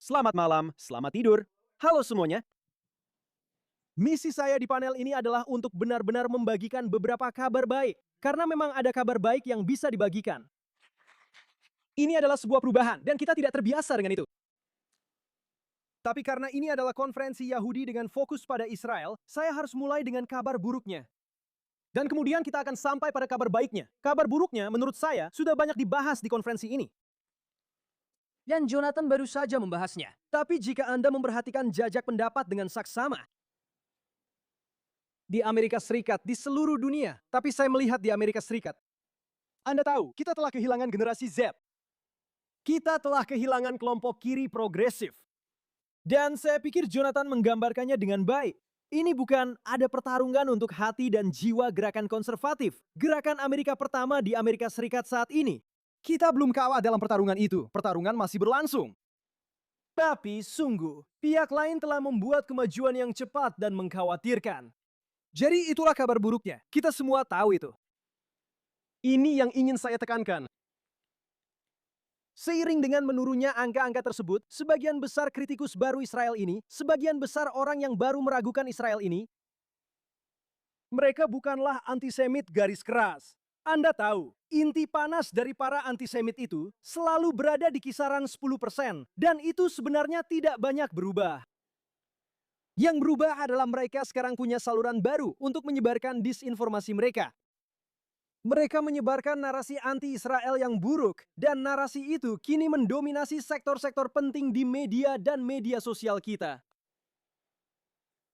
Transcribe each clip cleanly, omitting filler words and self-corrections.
Selamat malam, selamat tidur. Halo semuanya. Misi saya di panel ini adalah untuk benar-benar membagikan beberapa kabar baik. Karena memang ada kabar baik yang bisa dibagikan. Ini adalah sebuah perubahan, dan kita tidak terbiasa dengan itu. Tapi karena ini adalah konferensi Yahudi dengan fokus pada Israel, saya harus mulai dengan kabar buruknya. Dan kemudian kita akan sampai pada kabar baiknya. Kabar buruknya, menurut saya, sudah banyak dibahas di konferensi ini. Dan Jonathan baru saja membahasnya. Tapi jika Anda memperhatikan jajak pendapat dengan saksama, di Amerika Serikat, di seluruh dunia, tapi saya melihat di Amerika Serikat. Anda tahu, kita telah kehilangan generasi Z. Kita telah kehilangan kelompok kiri progresif. Dan saya pikir Jonathan menggambarkannya dengan baik. Ini bukan ada pertarungan untuk hati dan jiwa gerakan konservatif. Gerakan Amerika pertama di Amerika Serikat saat ini. Kita belum kalah dalam pertarungan itu. Pertarungan masih berlangsung. Tapi sungguh, pihak lain telah membuat kemajuan yang cepat dan mengkhawatirkan. Jadi itulah kabar buruknya. Kita semua tahu itu. Ini yang ingin saya tekankan. Seiring dengan menurunnya angka-angka tersebut, sebagian besar kritikus baru Israel ini, sebagian besar orang yang baru meragukan Israel ini, mereka bukanlah antisemit garis keras. Anda tahu, inti panas dari para antisemit itu selalu berada di kisaran 10%, dan itu sebenarnya tidak banyak berubah. Yang berubah adalah mereka sekarang punya saluran baru untuk menyebarkan disinformasi mereka. Mereka menyebarkan narasi anti-Israel yang buruk, dan narasi itu kini mendominasi sektor-sektor penting di media dan media sosial kita.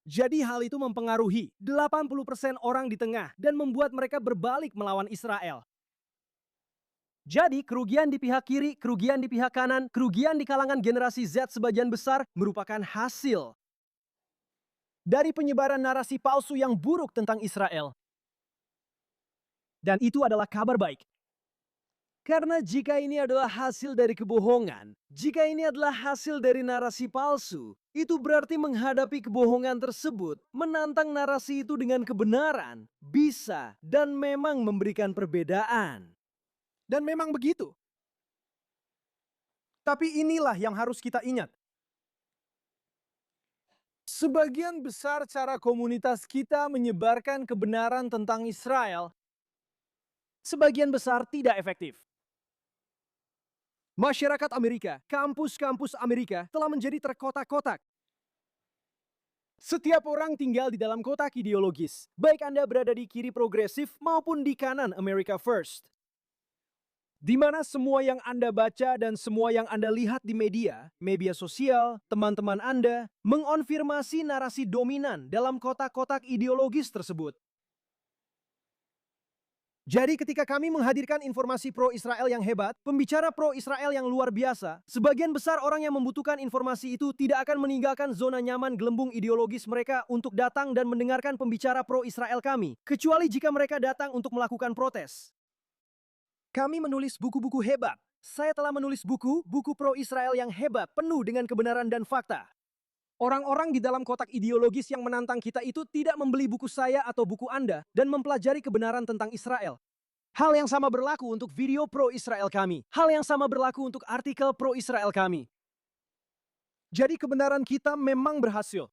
Jadi hal itu mempengaruhi 80% orang di tengah dan membuat mereka berbalik melawan Israel. Jadi kerugian di pihak kiri, kerugian di pihak kanan, kerugian di kalangan generasi Z sebagian besar merupakan hasil dari penyebaran narasi palsu yang buruk tentang Israel. Dan itu adalah kabar baik. Karena jika ini adalah hasil dari kebohongan, jika ini adalah hasil dari narasi palsu, itu berarti menghadapi kebohongan tersebut, menantang narasi itu dengan kebenaran, bisa dan memang memberikan perbedaan. Dan memang begitu. Tapi inilah yang harus kita ingat. Sebagian besar cara komunitas kita menyebarkan kebenaran tentang Israel, sebagian besar tidak efektif. Masyarakat Amerika, kampus-kampus Amerika telah menjadi terkotak-kotak. Setiap orang tinggal di dalam kotak ideologis, baik Anda berada di kiri progresif maupun di kanan America First. Di mana semua yang Anda baca dan semua yang Anda lihat di media sosial, teman-teman Anda, mengonfirmasi narasi dominan dalam kotak-kotak ideologis tersebut. Jadi ketika kami menghadirkan informasi pro-Israel yang hebat, pembicara pro-Israel yang luar biasa, sebagian besar orang yang membutuhkan informasi itu tidak akan meninggalkan zona nyaman gelembung ideologis mereka untuk datang dan mendengarkan pembicara pro-Israel kami, kecuali jika mereka datang untuk melakukan protes. Kami menulis buku-buku hebat. Saya telah menulis buku pro-Israel yang hebat, penuh dengan kebenaran dan fakta. Orang-orang di dalam kotak ideologis yang menantang kita itu tidak membeli buku saya atau buku Anda dan mempelajari kebenaran tentang Israel. Hal yang sama berlaku untuk video pro-Israel kami. Hal yang sama berlaku untuk artikel pro-Israel kami. Jadi kebenaran kita memang berhasil.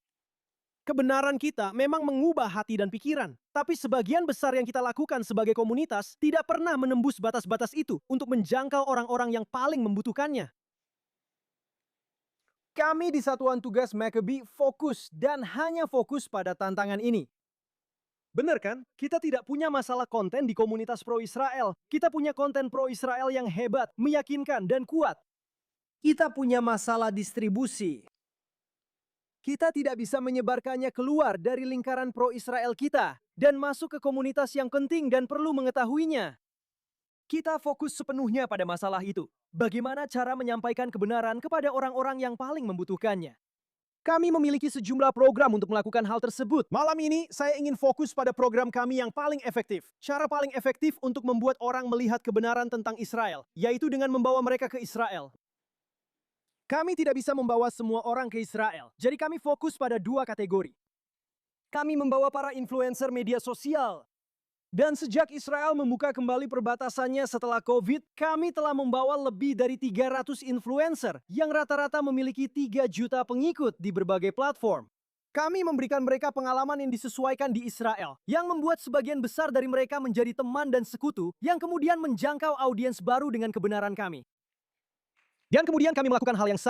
Kebenaran kita memang mengubah hati dan pikiran. Tapi sebagian besar yang kita lakukan sebagai komunitas tidak pernah menembus batas-batas itu untuk menjangkau orang-orang yang paling membutuhkannya. Kami di Satuan Tugas Maccabee fokus dan hanya fokus pada tantangan ini. Benar kan? Kita tidak punya masalah konten di komunitas pro-Israel. Kita punya konten pro-Israel yang hebat, meyakinkan, dan kuat. Kita punya masalah distribusi. Kita tidak bisa menyebarkannya keluar dari lingkaran pro-Israel kita dan masuk ke komunitas yang penting dan perlu mengetahuinya. Kita fokus sepenuhnya pada masalah itu. Bagaimana cara menyampaikan kebenaran kepada orang-orang yang paling membutuhkannya. Kami memiliki sejumlah program untuk melakukan hal tersebut. Malam ini, saya ingin fokus pada program kami yang paling efektif. Cara paling efektif untuk membuat orang melihat kebenaran tentang Israel, yaitu dengan membawa mereka ke Israel. Kami tidak bisa membawa semua orang ke Israel, jadi kami fokus pada dua kategori. Kami membawa para influencer media sosial. Dan sejak Israel membuka kembali perbatasannya setelah COVID, kami telah membawa lebih dari 300 influencer yang rata-rata memiliki 3 juta pengikut di berbagai platform. Kami memberikan mereka pengalaman yang disesuaikan di Israel, yang membuat sebagian besar dari mereka menjadi teman dan sekutu, yang kemudian menjangkau audiens baru dengan kebenaran kami. Dan kemudian kami melakukan hal yang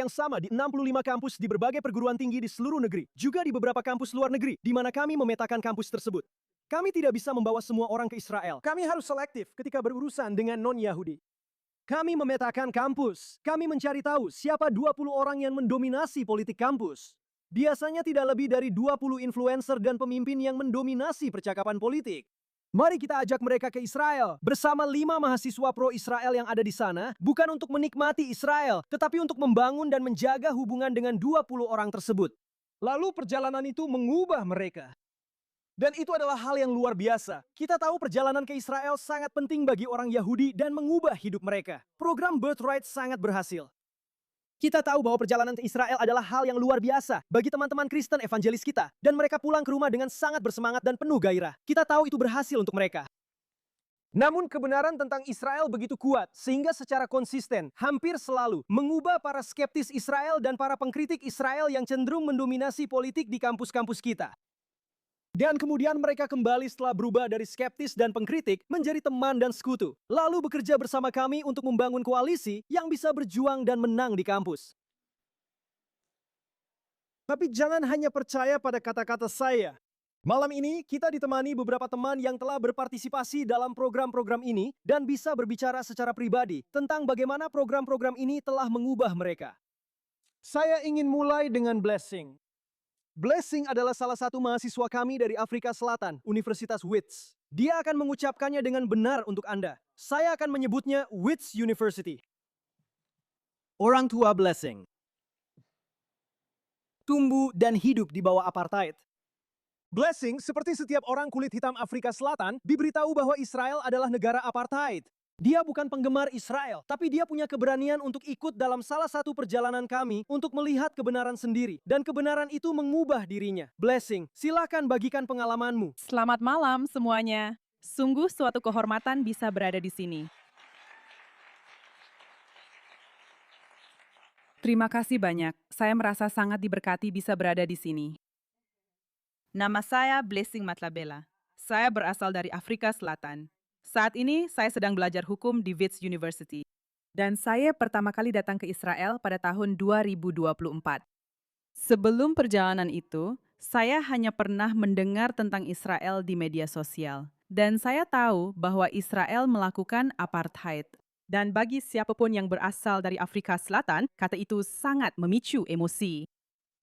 sama. Di 65 kampus di berbagai perguruan tinggi di seluruh negeri, juga di beberapa kampus luar negeri, di mana kami memetakan kampus tersebut. Kami tidak bisa membawa semua orang ke Israel. Kami harus selektif ketika berurusan dengan non-Yahudi. Kami memetakan kampus. Kami mencari tahu siapa 20 orang yang mendominasi politik kampus. Biasanya tidak lebih dari 20 influencer dan pemimpin yang mendominasi percakapan politik. Mari kita ajak mereka ke Israel bersama 5 mahasiswa pro-Israel yang ada di sana, bukan untuk menikmati Israel, tetapi untuk membangun dan menjaga hubungan dengan 20 orang tersebut. Lalu perjalanan itu mengubah mereka. Dan itu adalah hal yang luar biasa. Kita tahu perjalanan ke Israel sangat penting bagi orang Yahudi dan mengubah hidup mereka. Program Birthright sangat berhasil. Kita tahu bahwa perjalanan ke Israel adalah hal yang luar biasa bagi teman-teman Kristen evangelis kita. Dan mereka pulang ke rumah dengan sangat bersemangat dan penuh gairah. Kita tahu itu berhasil untuk mereka. Namun kebenaran tentang Israel begitu kuat, sehingga secara konsisten, hampir selalu mengubah para skeptis Israel dan para pengkritik Israel yang cenderung mendominasi politik di kampus-kampus kita. Dan kemudian mereka kembali setelah berubah dari skeptis dan pengkritik menjadi teman dan sekutu. Lalu bekerja bersama kami untuk membangun koalisi yang bisa berjuang dan menang di kampus. Tapi jangan hanya percaya pada kata-kata saya. Malam ini kita ditemani beberapa teman yang telah berpartisipasi dalam program-program ini dan bisa berbicara secara pribadi tentang bagaimana program-program ini telah mengubah mereka. Saya ingin mulai dengan Blessing. Blessing adalah salah satu mahasiswa kami dari Afrika Selatan, Universitas Wits. Dia akan mengucapkannya dengan benar untuk Anda. Saya akan menyebutnya Wits University. Orang tua Blessing tumbuh dan hidup di bawah apartheid. Blessing, seperti setiap orang kulit hitam Afrika Selatan, diberitahu bahwa Israel adalah negara apartheid. Dia bukan penggemar Israel, tapi dia punya keberanian untuk ikut dalam salah satu perjalanan kami untuk melihat kebenaran sendiri. Dan kebenaran itu mengubah dirinya. Blessing, silakan bagikan pengalamanmu. Selamat malam semuanya. Sungguh suatu kehormatan bisa berada di sini. Terima kasih banyak. Saya merasa sangat diberkati bisa berada di sini. Nama saya Blessing Matlabela. Saya berasal dari Afrika Selatan. Saat ini saya sedang belajar hukum di Wits University. Dan saya pertama kali datang ke Israel pada tahun 2024. Sebelum perjalanan itu, saya hanya pernah mendengar tentang Israel di media sosial. Dan saya tahu bahwa Israel melakukan apartheid. Dan bagi siapapun yang berasal dari Afrika Selatan, kata itu sangat memicu emosi.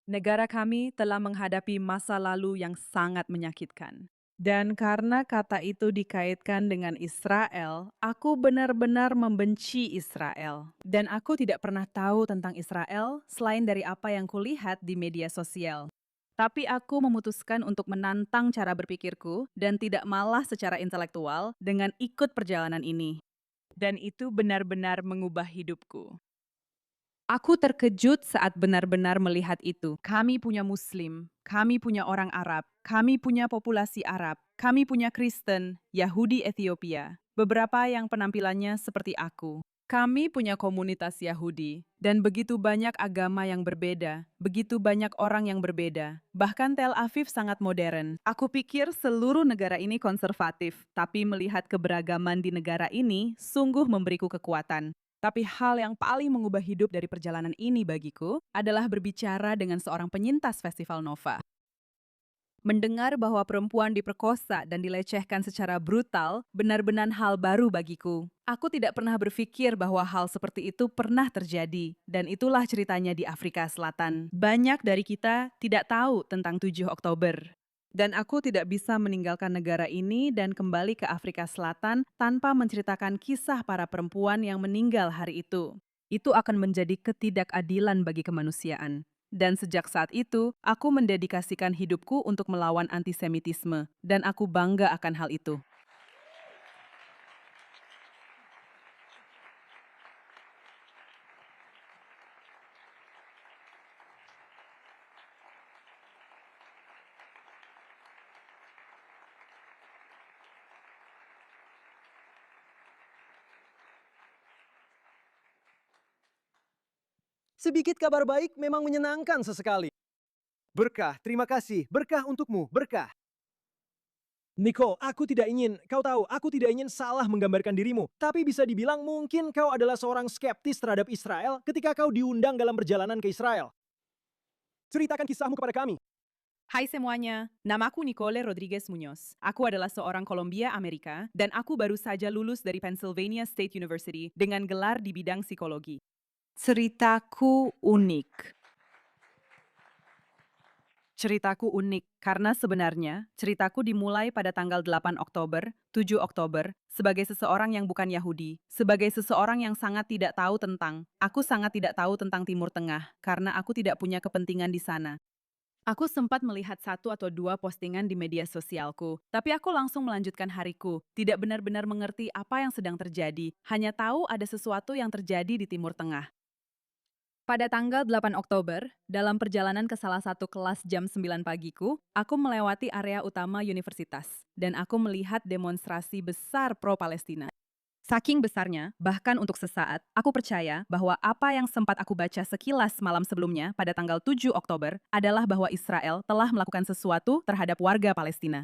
Negara kami telah menghadapi masa lalu yang sangat menyakitkan. Dan karena kata itu dikaitkan dengan Israel, aku benar-benar membenci Israel. Dan aku tidak pernah tahu tentang Israel selain dari apa yang kulihat di media sosial. Tapi aku memutuskan untuk menantang cara berpikirku dan tidak malah secara intelektual dengan ikut perjalanan ini. Dan itu benar-benar mengubah hidupku. Aku terkejut saat benar-benar melihat itu. Kami punya Muslim, kami punya orang Arab, kami punya populasi Arab, kami punya Kristen, Yahudi Ethiopia, beberapa yang penampilannya seperti aku. Kami punya komunitas Yahudi, dan begitu banyak agama yang berbeda, begitu banyak orang yang berbeda. Bahkan Tel Aviv sangat modern. Aku pikir seluruh negara ini konservatif, tapi melihat keberagaman di negara ini sungguh memberiku kekuatan. Tapi hal yang paling mengubah hidup dari perjalanan ini bagiku adalah berbicara dengan seorang penyintas Festival Nova. Mendengar bahwa perempuan diperkosa dan dilecehkan secara brutal benar-benar hal baru bagiku. Aku tidak pernah berpikir bahwa hal seperti itu pernah terjadi, dan itulah ceritanya di Afrika Selatan. Banyak dari kita tidak tahu tentang 7 Oktober. Dan aku tidak bisa meninggalkan negara ini dan kembali ke Afrika Selatan tanpa menceritakan kisah para perempuan yang meninggal hari itu. Itu akan menjadi ketidakadilan bagi kemanusiaan. Dan sejak saat itu, aku mendedikasikan hidupku untuk melawan antisemitisme, dan aku bangga akan hal itu. Sedikit kabar baik memang menyenangkan sesekali. Berkah, terima kasih. Berkah untukmu, berkah. Nicole, kau tahu, aku tidak ingin salah menggambarkan dirimu. Tapi bisa dibilang mungkin kau adalah seorang skeptis terhadap Israel ketika kau diundang dalam perjalanan ke Israel. Ceritakan kisahmu kepada kami. Hai semuanya, namaku Nicole Rodriguez Muñoz. Aku adalah seorang Kolombia Amerika dan aku baru saja lulus dari Pennsylvania State University dengan gelar di bidang psikologi. Ceritaku unik. Ceritaku unik karena sebenarnya ceritaku dimulai pada tanggal 8 Oktober, 7 Oktober, sebagai seseorang yang bukan Yahudi, sebagai seseorang yang sangat tidak tahu tentang. Aku sangat tidak tahu tentang Timur Tengah karena aku tidak punya kepentingan di sana. Aku sempat melihat 1 atau 2 postingan di media sosialku, tapi aku langsung melanjutkan hariku, tidak benar-benar mengerti apa yang sedang terjadi, hanya tahu ada sesuatu yang terjadi di Timur Tengah. Pada tanggal 8 Oktober, dalam perjalanan ke salah satu kelas jam 9 pagiku, aku melewati area utama universitas, dan aku melihat demonstrasi besar pro-Palestina. Saking besarnya, bahkan untuk sesaat, aku percaya bahwa apa yang sempat aku baca sekilas malam sebelumnya pada tanggal 7 Oktober adalah bahwa Israel telah melakukan sesuatu terhadap warga Palestina.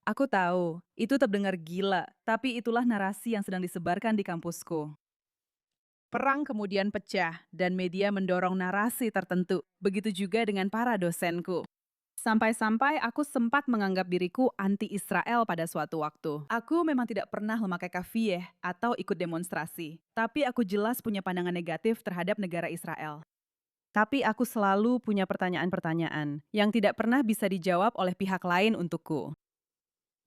Aku tahu, itu terdengar gila, tapi itulah narasi yang sedang disebarkan di kampusku. Perang kemudian pecah, dan media mendorong narasi tertentu. Begitu juga dengan para dosenku. Sampai-sampai aku sempat menganggap diriku anti-Israel pada suatu waktu. Aku memang tidak pernah memakai kafiyeh atau ikut demonstrasi, tapi aku jelas punya pandangan negatif terhadap negara Israel. Tapi aku selalu punya pertanyaan-pertanyaan yang tidak pernah bisa dijawab oleh pihak lain untukku.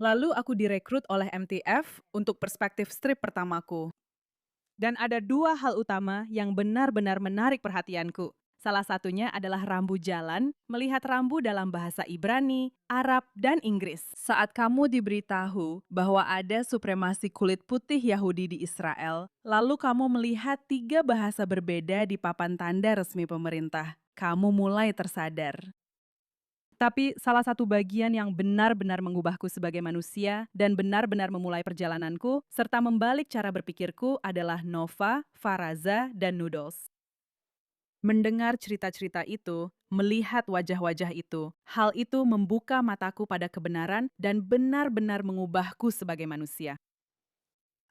Lalu aku direkrut oleh MTF untuk perspektif strip pertamaku. Dan ada 2 hal utama yang benar-benar menarik perhatianku. Salah satunya adalah rambu jalan, melihat rambu dalam bahasa Ibrani, Arab, dan Inggris. Saat kamu diberitahu bahwa ada supremasi kulit putih Yahudi di Israel, lalu kamu melihat 3 bahasa berbeda di papan tanda resmi pemerintah, kamu mulai tersadar. Tapi salah satu bagian yang benar-benar mengubahku sebagai manusia dan benar-benar memulai perjalananku serta membalik cara berpikirku adalah Nova, Faraza, dan Noodles. Mendengar cerita-cerita itu, melihat wajah-wajah itu, hal itu membuka mataku pada kebenaran dan benar-benar mengubahku sebagai manusia.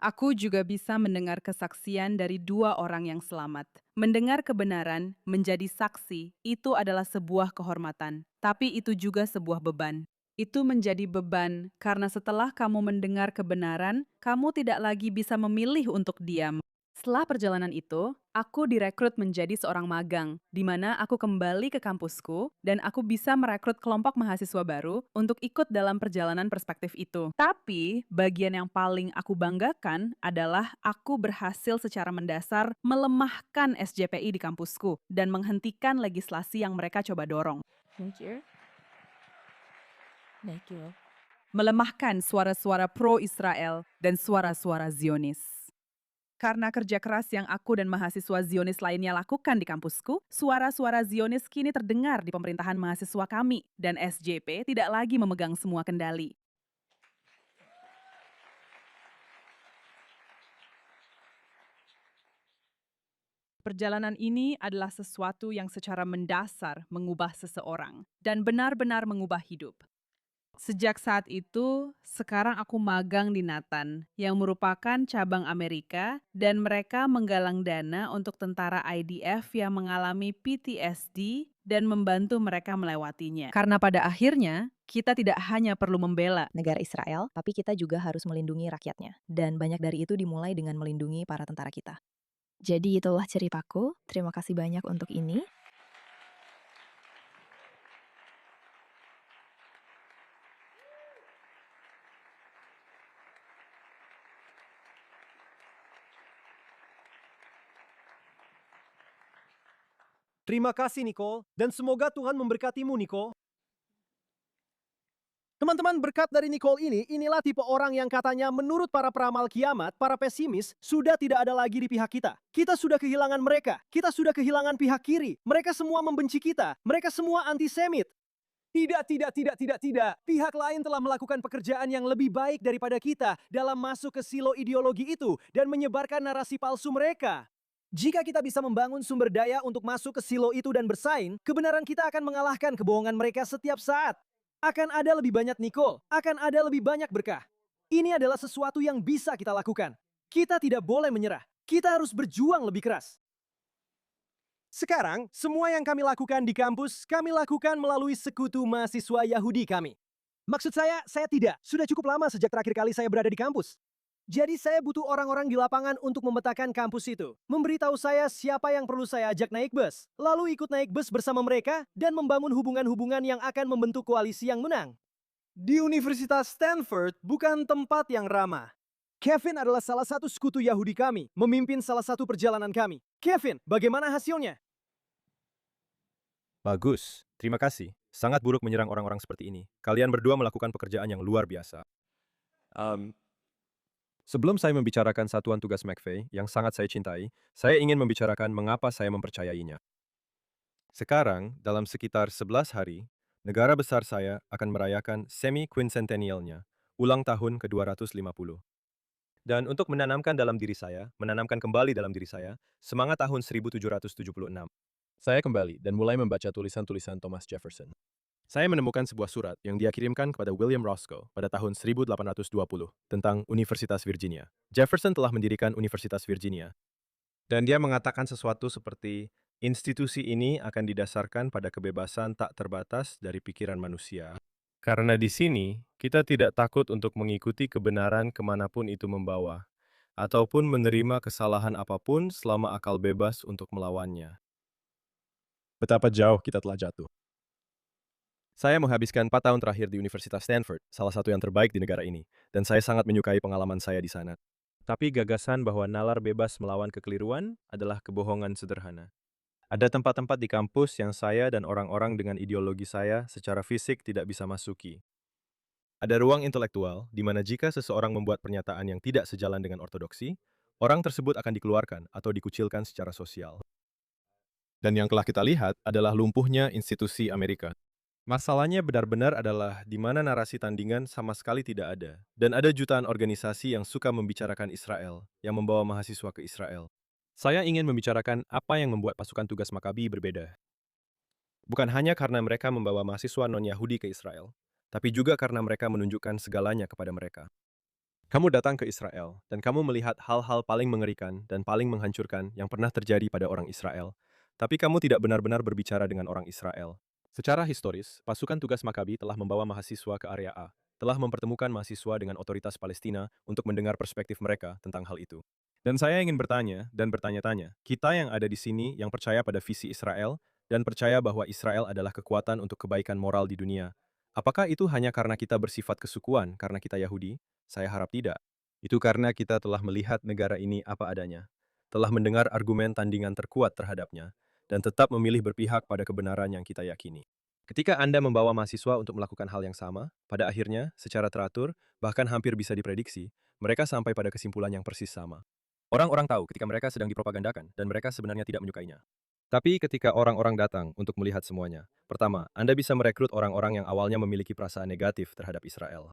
Aku juga bisa mendengar kesaksian dari 2 orang yang selamat. Mendengar kebenaran, menjadi saksi, itu adalah sebuah kehormatan, tapi itu juga sebuah beban. Itu menjadi beban karena setelah kamu mendengar kebenaran, kamu tidak lagi bisa memilih untuk diam. Setelah perjalanan itu, aku direkrut menjadi seorang magang, di mana aku kembali ke kampusku dan aku bisa merekrut kelompok mahasiswa baru untuk ikut dalam perjalanan perspektif itu. Tapi, bagian yang paling aku banggakan adalah aku berhasil secara mendasar melemahkan SJPI di kampusku dan menghentikan legislasi yang mereka coba dorong. Thank you. Thank you. Melemahkan suara-suara pro-Israel dan suara-suara Zionis. Karena kerja keras yang aku dan mahasiswa Zionis lainnya lakukan di kampusku, suara-suara Zionis kini terdengar di pemerintahan mahasiswa kami, dan SJP tidak lagi memegang semua kendali. Perjalanan ini adalah sesuatu yang secara mendasar mengubah seseorang dan benar-benar mengubah hidup. Sejak saat itu, sekarang aku magang di Nathan, yang merupakan cabang Amerika, dan mereka menggalang dana untuk tentara IDF yang mengalami PTSD dan membantu mereka melewatinya. Karena pada akhirnya, kita tidak hanya perlu membela Negara Israel, tapi kita juga harus melindungi rakyatnya. Dan banyak dari itu dimulai dengan melindungi para tentara kita. Jadi itulah ceritaku. Terima kasih banyak untuk ini. Terima kasih, Nicole. Dan semoga Tuhan memberkatimu, Nicole. Teman-teman, berkat dari Nicole inilah tipe orang yang katanya menurut para peramal kiamat, para pesimis, sudah tidak ada lagi di pihak kita. Kita sudah kehilangan mereka. Kita sudah kehilangan pihak kiri. Mereka semua membenci kita. Mereka semua antisemit. Tidak. Pihak lain telah melakukan pekerjaan yang lebih baik daripada kita dalam masuk ke silo ideologi itu dan menyebarkan narasi palsu mereka. Jika kita bisa membangun sumber daya untuk masuk ke silo itu dan bersaing, kebenaran kita akan mengalahkan kebohongan mereka setiap saat. Akan ada lebih banyak Nicole, akan ada lebih banyak berkah. Ini adalah sesuatu yang bisa kita lakukan. Kita tidak boleh menyerah. Kita harus berjuang lebih keras. Sekarang, semua yang kami lakukan di kampus, kami lakukan melalui sekutu mahasiswa Yahudi kami. Maksud saya tidak. Sudah cukup lama sejak terakhir kali saya berada di kampus. Jadi saya butuh orang-orang di lapangan untuk memetakan kampus itu. Memberitahu saya siapa yang perlu saya ajak naik bus. Lalu ikut naik bus bersama mereka dan membangun hubungan-hubungan yang akan membentuk koalisi yang menang. Di Universitas Stanford bukan tempat yang ramah. Kevin adalah salah satu sekutu Yahudi kami, memimpin salah satu perjalanan kami. Kevin, bagaimana hasilnya? Bagus, terima kasih. Sangat buruk menyerang orang-orang seperti ini. Kalian berdua melakukan pekerjaan yang luar biasa. Sebelum saya membicarakan satuan tugas McVeigh yang sangat saya cintai, saya ingin membicarakan mengapa saya mempercayainya. Sekarang, dalam sekitar 11 hari, negara besar saya akan merayakan semi-quincentennialnya, ulang tahun ke-250. Dan untuk menanamkan kembali dalam diri saya, semangat tahun 1776. Saya kembali dan mulai membaca tulisan-tulisan Thomas Jefferson. Saya menemukan sebuah surat yang dia kirimkan kepada William Roscoe pada tahun 1820 tentang Universitas Virginia. Jefferson telah mendirikan Universitas Virginia. Dan dia mengatakan sesuatu seperti, institusi ini akan didasarkan pada kebebasan tak terbatas dari pikiran manusia. Karena di sini, kita tidak takut untuk mengikuti kebenaran kemanapun itu membawa, ataupun menerima kesalahan apapun selama akal bebas untuk melawannya. Betapa jauh kita telah jatuh. Saya menghabiskan 4 tahun terakhir di Universitas Stanford, salah satu yang terbaik di negara ini, dan saya sangat menyukai pengalaman saya di sana. Tapi gagasan bahwa nalar bebas melawan kekeliruan adalah kebohongan sederhana. Ada tempat-tempat di kampus yang saya dan orang-orang dengan ideologi saya secara fisik tidak bisa masuki. Ada ruang intelektual di mana jika seseorang membuat pernyataan yang tidak sejalan dengan ortodoksi, orang tersebut akan dikeluarkan atau dikucilkan secara sosial. Dan yang telah kita lihat adalah lumpuhnya institusi Amerika. Masalahnya benar-benar adalah di mana narasi tandingan sama sekali tidak ada. Dan ada jutaan organisasi yang suka membicarakan Israel, yang membawa mahasiswa ke Israel. Saya ingin membicarakan apa yang membuat pasukan tugas Makabi berbeda. Bukan hanya karena mereka membawa mahasiswa non-Yahudi ke Israel, tapi juga karena mereka menunjukkan segalanya kepada mereka. Kamu datang ke Israel, dan kamu melihat hal-hal paling mengerikan dan paling menghancurkan yang pernah terjadi pada orang Israel. Tapi kamu tidak benar-benar berbicara dengan orang Israel. Secara historis, pasukan tugas Makabi telah membawa mahasiswa ke area A, telah mempertemukan mahasiswa dengan otoritas Palestina untuk mendengar perspektif mereka tentang hal itu. Dan saya ingin bertanya dan bertanya-tanya, kita yang ada di sini yang percaya pada visi Israel dan percaya bahwa Israel adalah kekuatan untuk kebaikan moral di dunia, apakah itu hanya karena kita bersifat kesukuan karena kita Yahudi? Saya harap tidak. Itu karena kita telah melihat negara ini apa adanya, telah mendengar argumen tandingan terkuat terhadapnya, dan tetap memilih berpihak pada kebenaran yang kita yakini. Ketika Anda membawa mahasiswa untuk melakukan hal yang sama, pada akhirnya, secara teratur, bahkan hampir bisa diprediksi, mereka sampai pada kesimpulan yang persis sama. Orang-orang tahu ketika mereka sedang dipropagandakan, dan mereka sebenarnya tidak menyukainya. Tapi ketika orang-orang datang untuk melihat semuanya, pertama, Anda bisa merekrut orang-orang yang awalnya memiliki perasaan negatif terhadap Israel.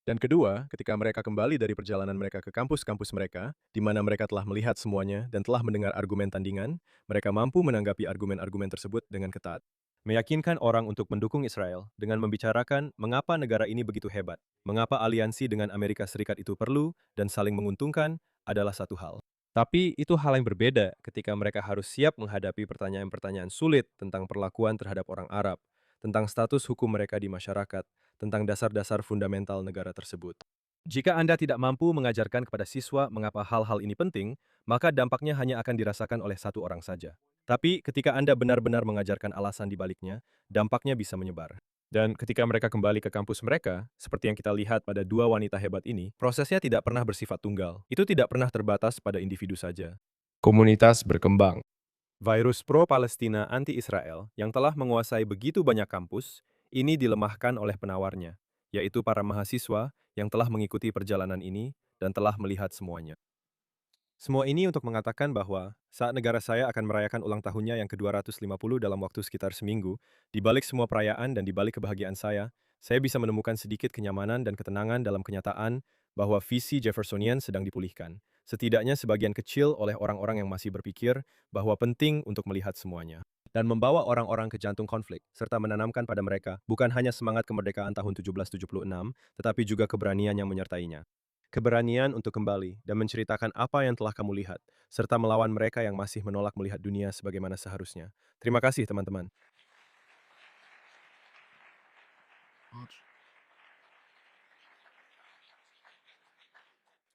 Dan kedua, ketika mereka kembali dari perjalanan mereka ke kampus-kampus mereka, di mana mereka telah melihat semuanya dan telah mendengar argumen tandingan, mereka mampu menanggapi argumen-argumen tersebut dengan ketat. Meyakinkan orang untuk mendukung Israel dengan membicarakan mengapa negara ini begitu hebat, mengapa aliansi dengan Amerika Serikat itu perlu dan saling menguntungkan adalah satu hal. Tapi itu hal yang berbeda ketika mereka harus siap menghadapi pertanyaan-pertanyaan sulit tentang perlakuan terhadap orang Arab, tentang status hukum mereka di masyarakat, tentang dasar-dasar fundamental negara tersebut. Jika Anda tidak mampu mengajarkan kepada siswa mengapa hal-hal ini penting, maka dampaknya hanya akan dirasakan oleh satu orang saja. Tapi ketika Anda benar-benar mengajarkan alasan di baliknya, dampaknya bisa menyebar. Dan ketika mereka kembali ke kampus mereka, seperti yang kita lihat pada dua wanita hebat ini, prosesnya tidak pernah bersifat tunggal. Itu tidak pernah terbatas pada individu saja. Komunitas berkembang. Virus pro-Palestina anti-Israel yang telah menguasai begitu banyak kampus, ini dilemahkan oleh penawarnya, yaitu para mahasiswa yang telah mengikuti perjalanan ini dan telah melihat semuanya. Semua ini untuk mengatakan bahwa saat negara saya akan merayakan ulang tahunnya yang ke-250 dalam waktu sekitar seminggu, di balik semua perayaan dan di balik kebahagiaan saya bisa menemukan sedikit kenyamanan dan ketenangan dalam kenyataan bahwa visi Jeffersonian sedang dipulihkan, setidaknya sebagian kecil oleh orang-orang yang masih berpikir bahwa penting untuk melihat semuanya. Dan membawa orang-orang ke jantung konflik, serta menanamkan pada mereka bukan hanya semangat kemerdekaan tahun 1776, tetapi juga keberanian yang menyertainya. Keberanian untuk kembali dan menceritakan apa yang telah kamu lihat, serta melawan mereka yang masih menolak melihat dunia sebagaimana seharusnya. Terima kasih, teman-teman.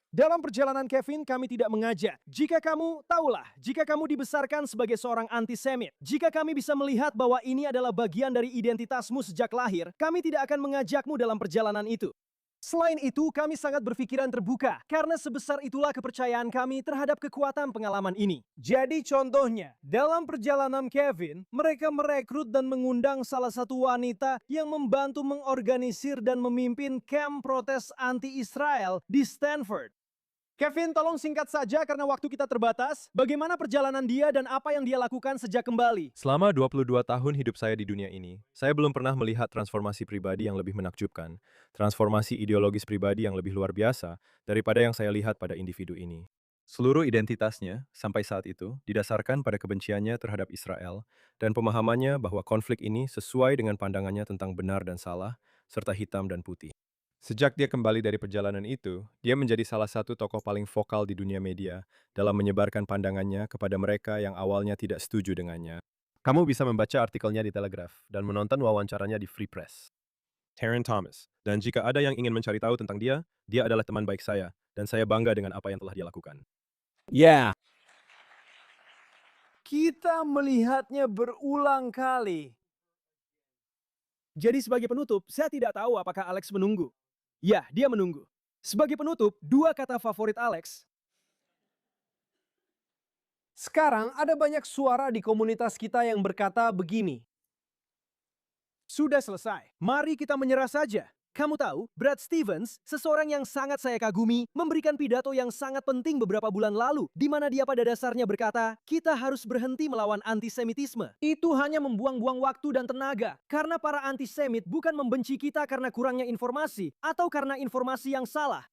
Dalam perjalanan Kevin, kami tidak mengajak. Jika kamu dibesarkan sebagai seorang antisemit, jika kami bisa melihat bahwa ini adalah bagian dari identitasmu sejak lahir, kami tidak akan mengajakmu dalam perjalanan itu. Selain itu, kami sangat berpikiran terbuka, karena sebesar itulah kepercayaan kami terhadap kekuatan pengalaman ini. Jadi contohnya, dalam perjalanan Kevin, mereka merekrut dan mengundang salah satu wanita yang membantu mengorganisir dan memimpin kamp protes anti-Israel di Stanford. Kevin, tolong singkat saja karena waktu kita terbatas. Bagaimana perjalanan dia dan apa yang dia lakukan sejak kembali? Selama 22 tahun hidup saya di dunia ini, saya belum pernah melihat transformasi pribadi yang lebih menakjubkan, transformasi ideologis pribadi yang lebih luar biasa daripada yang saya lihat pada individu ini. Seluruh identitasnya, sampai saat itu, didasarkan pada kebenciannya terhadap Israel dan pemahamannya bahwa konflik ini sesuai dengan pandangannya tentang benar dan salah, serta hitam dan putih. Sejak dia kembali dari perjalanan itu, dia menjadi salah satu tokoh paling vokal di dunia media dalam menyebarkan pandangannya kepada mereka yang awalnya tidak setuju dengannya. Kamu bisa membaca artikelnya di Telegraph dan menonton wawancaranya di Free Press. Terence Thomas. Dan jika ada yang ingin mencari tahu tentang dia adalah teman baik saya, dan saya bangga dengan apa yang telah dia lakukan. Kita melihatnya berulang kali. Jadi sebagai penutup, saya tidak tahu apakah Alex menunggu. Ya, dia menunggu. Sebagai penutup, 2 kata favorit Alex. Sekarang ada banyak suara di komunitas kita yang berkata begini. Sudah selesai, mari kita menyerah saja. Kamu tahu, Brad Stevens, seseorang yang sangat saya kagumi, memberikan pidato yang sangat penting beberapa bulan lalu, di mana dia pada dasarnya berkata, kita harus berhenti melawan antisemitisme. Itu hanya membuang-buang waktu dan tenaga, karena para antisemit bukan membenci kita karena kurangnya informasi, atau karena informasi yang salah.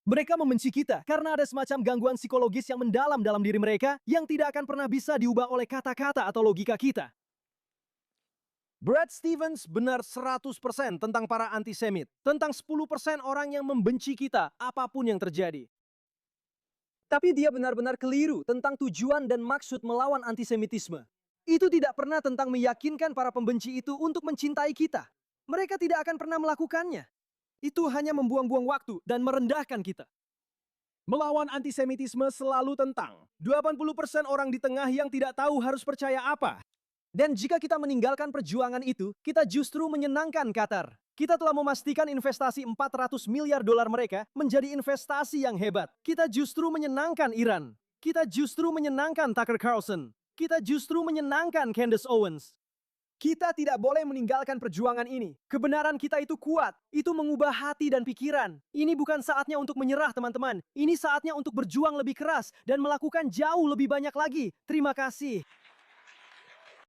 Mereka membenci kita karena ada semacam gangguan psikologis yang mendalam dalam diri mereka, yang tidak akan pernah bisa diubah oleh kata-kata atau logika kita. Brad Stevens benar 100% tentang para antisemit, tentang 10% orang yang membenci kita, apapun yang terjadi. Tapi dia benar-benar keliru tentang tujuan dan maksud melawan antisemitisme. Itu tidak pernah tentang meyakinkan para pembenci itu untuk mencintai kita. Mereka tidak akan pernah melakukannya. Itu hanya membuang-buang waktu dan merendahkan kita. Melawan antisemitisme selalu tentang 80% orang di tengah yang tidak tahu harus percaya apa. Dan jika kita meninggalkan perjuangan itu, kita justru menyenangkan Qatar. Kita telah memastikan investasi $400 miliar mereka menjadi investasi yang hebat. Kita justru menyenangkan Iran. Kita justru menyenangkan Tucker Carlson. Kita justru menyenangkan Candace Owens. Kita tidak boleh meninggalkan perjuangan ini. Kebenaran kita itu kuat. Itu mengubah hati dan pikiran. Ini bukan saatnya untuk menyerah, teman-teman. Ini saatnya untuk berjuang lebih keras dan melakukan jauh lebih banyak lagi. Terima kasih.